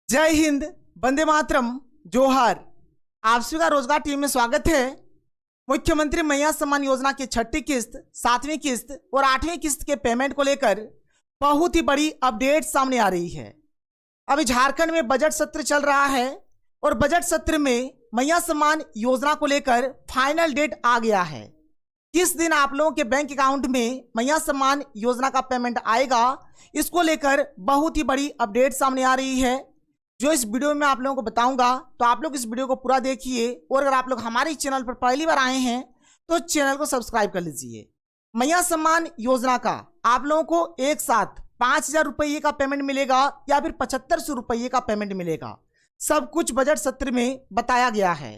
जय हिंद, वंदे मातरम, जोहार। आप सभी का रोजगार टीम में स्वागत है। मुख्यमंत्री मैया सम्मान योजना की छठी किस्त, 7वीं किस्त और 8वीं किस्त के पेमेंट को लेकर बहुत ही बड़ी अपडेट सामने आ रही है। अभी झारखंड में बजट सत्र चल रहा है और बजट सत्र में मैया सम्मान योजना को लेकर फाइनल डेट आ गया है। किस दिन आप लोगों के बैंक अकाउंट में मैया सम्मान योजना का पेमेंट आएगा, इसको लेकर बहुत ही बड़ी अपडेट सामने आ रही है, जो इस वीडियो में आप लोगों को बताऊंगा। तो आप लोग इस वीडियो को पूरा देखिए और अगर आप लोग हमारे चैनल पर पहली बार आए हैं तो चैनल को सब्सक्राइब कर लीजिए। मैया सम्मान योजना का आप लोगों को एक साथ 5,000 रुपये का पेमेंट मिलेगा या फिर 7,500 रुपये का पेमेंट मिलेगा, सब कुछ बजट सत्र में बताया गया है।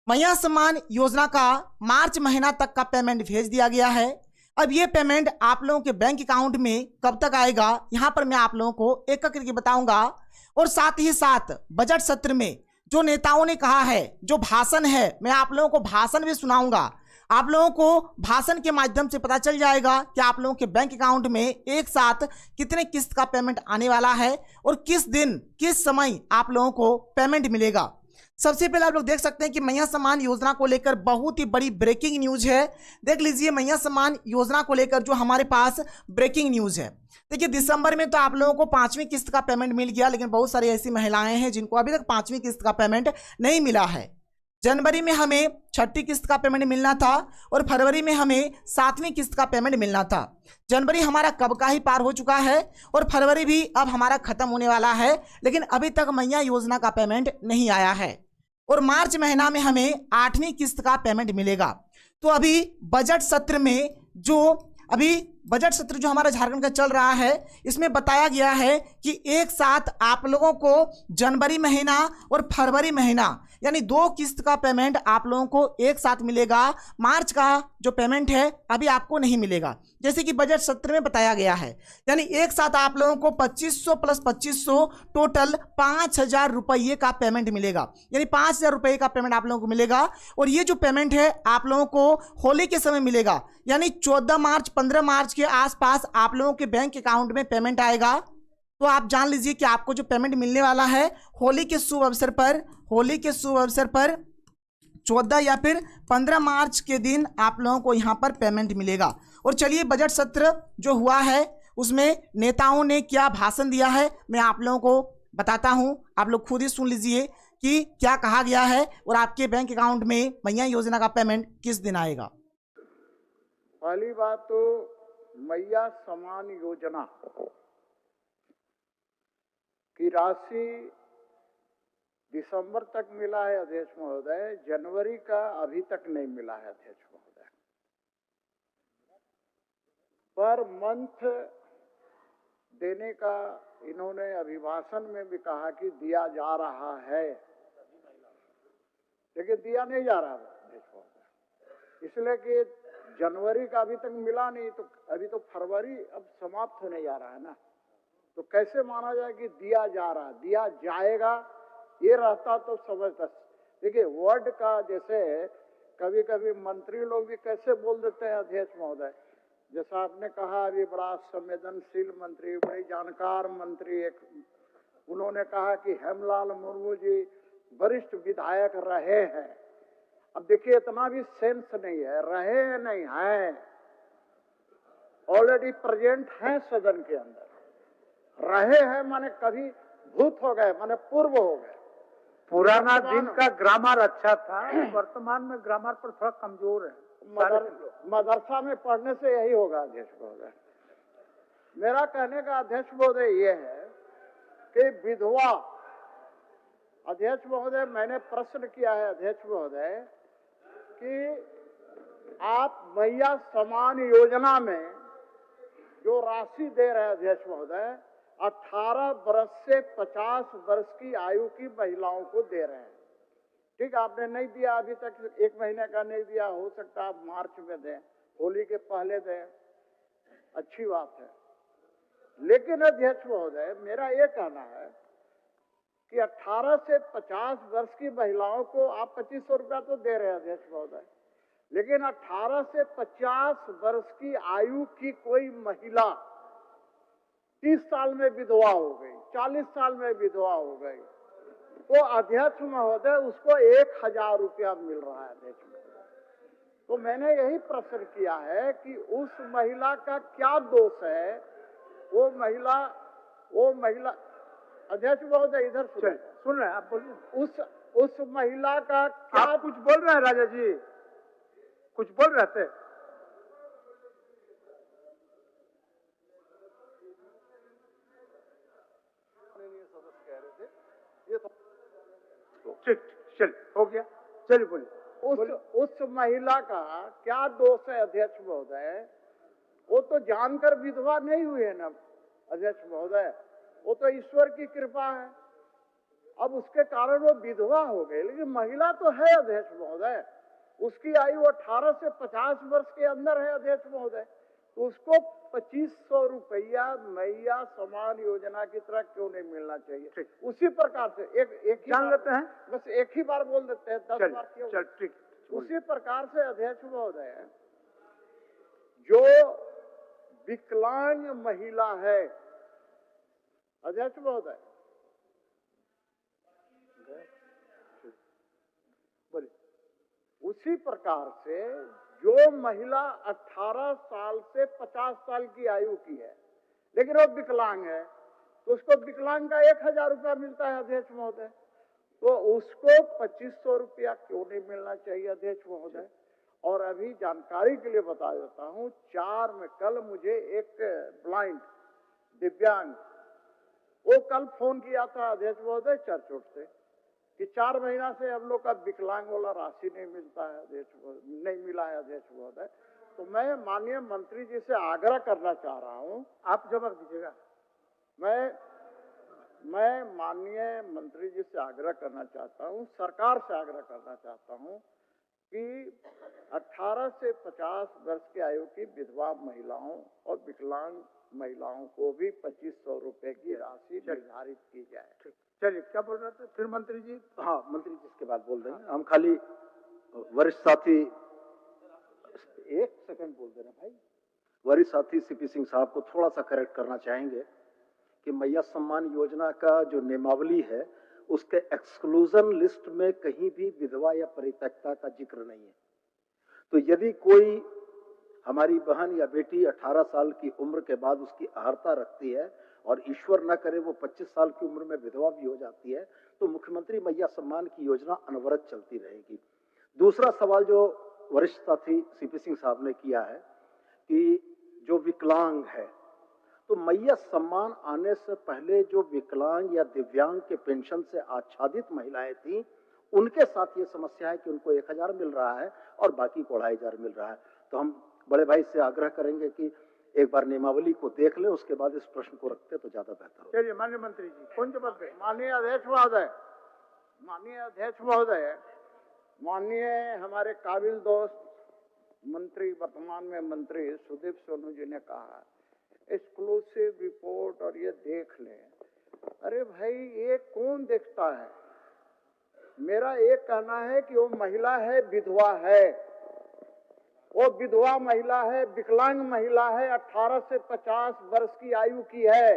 मैया सम्मान योजना का मार्च महीना तक का पेमेंट भेज दिया गया है। अब ये पेमेंट आप लोगों के बैंक अकाउंट में कब तक आएगा, यहाँ पर मैं आप लोगों को एक एक करके बताऊंगा। और साथ ही साथ बजट सत्र में जो नेताओं ने कहा है, जो भाषण है, मैं आप लोगों को भाषण भी सुनाऊंगा। आप लोगों को भाषण के माध्यम से पता चल जाएगा कि आप लोगों के बैंक अकाउंट में एक साथ कितने किस्त का पेमेंट आने वाला है और किस दिन किस समय आप लोगों को पेमेंट मिलेगा। सबसे पहले आप लोग देख सकते हैं कि मैया सम्मान योजना को लेकर बहुत ही बड़ी ब्रेकिंग न्यूज है। देख लीजिए मैया सम्मान योजना को लेकर जो हमारे पास ब्रेकिंग न्यूज है। देखिए दिसंबर में तो आप लोगों को 5वीं किस्त का पेमेंट मिल गया, लेकिन बहुत सारी ऐसी महिलाएं हैं जिनको अभी तक 5वीं किस्त का पेमेंट नहीं मिला है। जनवरी में हमें छठी किस्त का पेमेंट मिलना था और फरवरी में हमें 7वीं किस्त का पेमेंट मिलना था। जनवरी हमारा कब का ही पार हो चुका है और फरवरी भी अब हमारा खत्म होने वाला है, लेकिन अभी तक मैया योजना का पेमेंट नहीं आया है। और मार्च महीना में हमें 8वीं किस्त का पेमेंट मिलेगा। तो अभी बजट सत्र में बजट सत्र जो हमारा झारखंड का चल रहा है, इसमें बताया गया है कि एक साथ आप लोगों को जनवरी महीना और फरवरी महीना यानी 2 किस्त का पेमेंट आप लोगों को एक साथ मिलेगा। मार्च का जो पेमेंट है अभी आपको नहीं मिलेगा, जैसे कि बजट सत्र में बताया गया है। यानी एक साथ आप लोगों को 2500 प्लस 2500 टोटल 5,000 रुपये का पेमेंट मिलेगा। यानी 5,000 रुपये का पेमेंट आप लोगों को मिलेगा। और ये जो पेमेंट है आप लोगों को होली के समय मिलेगा, यानी 14 मार्च 15 मार्च के आसपास आप लोगों के बैंक अकाउंट में पेमेंट आएगा। तो आप जान लीजिए कि आपको जो पेमेंट मिलने वाला है होली के शुभ अवसर पर 14 या फिर 15 मार्च के दिन आप लोगों को यहाँ पर पेमेंट मिलेगा। और चलिए बजट सत्र जो हुआ है उसमें नेताओं ने क्या भाषण दिया है मैं आप लोगों को बताता हूँ। आप लोग खुद ही सुन लीजिए कि क्या कहा गया है और आपके बैंक अकाउंट में मैया योजना का पेमेंट किस दिन आएगा। पहली बात तो मैया सम्मान योजना की राशि दिसंबर तक मिला है अध्यक्ष महोदय, जनवरी का अभी तक नहीं मिला है अध्यक्ष महोदय। पर मंथ देने का इन्होंने अभिभाषण में भी कहा कि दिया जा रहा है, लेकिन दिया नहीं जा रहा है अध्यक्ष महोदय, इसलिए कि जनवरी का अभी तक मिला नहीं। तो अभी तो फरवरी अब समाप्त होने जा रहा है ना, तो कैसे माना जाए कि दिया जा रहा, दिया जाएगा ये रहता तो समझता। देखिए वर्ड का जैसे कभी कभी मंत्री लोग भी कैसे बोल देते हैं अध्यक्ष महोदय, जैसा आपने कहा अभी बड़ा संवेदनशील मंत्री, बड़ी जानकार मंत्री एक, उन्होंने कहा कि हेमलाल मुर्मू जी वरिष्ठ विधायक रहे हैं। अब देखिए इतना भी सेंस नहीं है, रहे हैं नहीं है, ऑलरेडी प्रेजेंट हैं सदन के अंदर। रहे हैं माने कभी भूत हो गए, माने पूर्व हो गए। पुराना दिन का ग्रामर अच्छा था, वर्तमान में ग्रामर पर थोड़ा कमजोर है। मदरसा में पढ़ने से यही होगा अध्यक्ष महोदय। मेरा कहने का अध्यक्ष महोदय ये है कि विधवा, अध्यक्ष महोदय मैंने प्रश्न किया है अध्यक्ष महोदय कि आप मैया सम्मान योजना में जो राशि दे रहे हैं अध्यक्ष महोदय, 18 वर्ष से 50 वर्ष की आयु की महिलाओं को दे रहे हैं। ठीक, आपने नहीं दिया अभी तक, 1 महीने का नहीं दिया, हो सकता है आप मार्च में दें, होली के पहले दें, अच्छी बात है। लेकिन अध्यक्ष महोदय मेरा ये कहना है कि 18 से 50 वर्ष की महिलाओं को आप 2500 रुपया तो दे रहे हैं अध्यक्ष महोदय, लेकिन 18 से 50 वर्ष की आयु की कोई महिला 30 साल में विधवा हो गई, 40 साल में विधवा हो गई, तो अध्यक्ष महोदय उसको 1000 रुपया मिल रहा है अध्यक्ष महोदय। तो मैंने यही प्रश्न किया है कि उस महिला का क्या दोष है, वो महिला अध्यक्ष महोदय इधर सुन रहे हैं आप, बोलिए। उस महिला का क्या, आप कुछ बोल रहे हैं राजा जी, कुछ बोल रहे थे? ठीक, चल हो गया, चलिए बोलिए। उस महिला का क्या दोष है अध्यक्ष महोदय? वो तो जानकर विधवा नहीं हुई है ना अध्यक्ष महोदय, वो तो ईश्वर की कृपा है। अब उसके कारण वो विधवा हो गई, लेकिन महिला तो है अध्यक्ष महोदय, उसकी आयु 18 से 50 वर्ष के अंदर है अध्यक्ष महोदय, तो उसको 2500 रुपया मैया समान योजना की तरह क्यों नहीं मिलना चाहिए? उसी प्रकार से एक जान लेते हैं, बस एक ही बार बोल देते हैं, 10 बार क्यों? चल ठीक। उसी प्रकार से अध्यक्ष महोदय, जो विकलांग महिला है अध्यक्ष महोदय, उसी प्रकार से जो महिला 18 साल से 50 साल की आयु की है लेकिन वो विकलांग है, तो उसको विकलांग का 1000 रुपया मिलता है अध्यक्ष महोदय, तो उसको 2500 रुपया क्यों नहीं मिलना चाहिए अध्यक्ष महोदय? और अभी जानकारी के लिए बता देता हूँ, 4 में कल मुझे एक ब्लाइंड दिव्यांग, वो कल फोन किया था अध्यक्ष महोदय चर्चोट से कि 4 महीना से हम लोग का विकलांग वाला राशि नहीं मिलता है अध्यक्ष, नहीं मिला है अध्यक्ष महोदय। तो मैं माननीय मंत्री जी से आग्रह करना चाह रहा हूँ, आप जवाब दीजिएगा। मैं माननीय मंत्री जी से आग्रह करना चाहता हूँ, सरकार से आग्रह करना चाहता हूँ कि 18 से 50 वर्ष की आयु की विधवा महिलाओं और विकलांग महिलाओं को भी 2500 रुपए की राशि निर्धारित की जाए। चलिए, क्या बोल रहे थे फिर मंत्री जी? हाँ, मंत्री जी इसके बाद बोल देंगे। हम खाली वरिष्ठ साथी, एक सेकंड बोल दे रहे भाई, वरिष्ठ साथी सीपी सिंह साहब को थोड़ा सा करेक्ट करना चाहेंगे कि मैया सम्मान योजना का जो नियमावली है उसके एक्सक्लूजन लिस्ट में कहीं भी विधवा या परित्यक्ता का जिक्र नहीं है। तो यदि कोई हमारी बहन या बेटी 18 साल की उम्र के बाद उसकी अहर्ता रखती है और ईश्वर न करे वो 25 साल की उम्र में विधवा भी हो जाती है, तो मुख्यमंत्री मैया सम्मान की योजना अनवरत चलती रहेगी। दूसरा सवाल जो वरिष्ठ साथी सीपी सिंह साहब ने किया है कि जो विकलांग है, तो मैया सम्मान आने से पहले जो विकलांग या दिव्यांग के पेंशन से आच्छादित महिलाएं थी, उनके साथ ये समस्या है कि उनको 1000 मिल रहा है और बाकी को 2500 मिल रहा है। तो हम बड़े भाई से आग्रह करेंगे कि एक बार नियमावली को देख ले, उसके बाद इस प्रश्न को रखते तो ज्यादा बेहतर हो। चलिए माननीय मंत्री जी, कौन जवाब दे? माननीय अध्यक्ष महोदय, माननीय अध्यक्ष महोदय, माननीय हमारे काबिल दोस्त मंत्री, वर्तमान में मंत्री सुदीप सोनू जी ने कहा एक्सक्लूसिव रिपोर्ट और ये देख लें। अरे भाई, ये कौन देखता है? मेरा एक कहना है कि वो महिला है, विधवा है, वो विधवा महिला है, विकलांग महिला है, 18 से 50 वर्ष की आयु की है,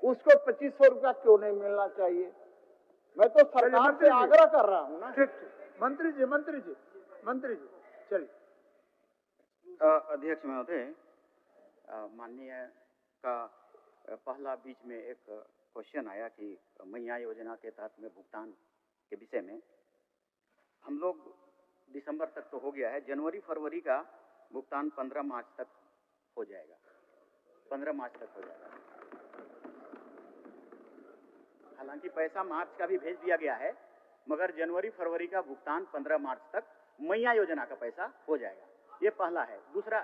उसको 2500 रुपया क्यों नहीं मिलना चाहिए? मैं तो सरकार से आग्रह कर रहा हूँ ना। ठीक, मंत्री जी चलिए। अध्यक्ष महोदय, माननीय का पहला बीच में एक क्वेश्चन आया कि मैया योजना के तहत में भुगतान के विषय में हम लोग दिसंबर तक तो हो गया है, जनवरी फरवरी का भुगतान 15 मार्च तक हो जाएगा, 15 मार्च तक हो जाएगा। हालांकि पैसा मार्च का भी भेज दिया गया है, मगर जनवरी फरवरी का भुगतान 15 मार्च तक मैया योजना का पैसा हो जाएगा। ये पहला है। दूसरा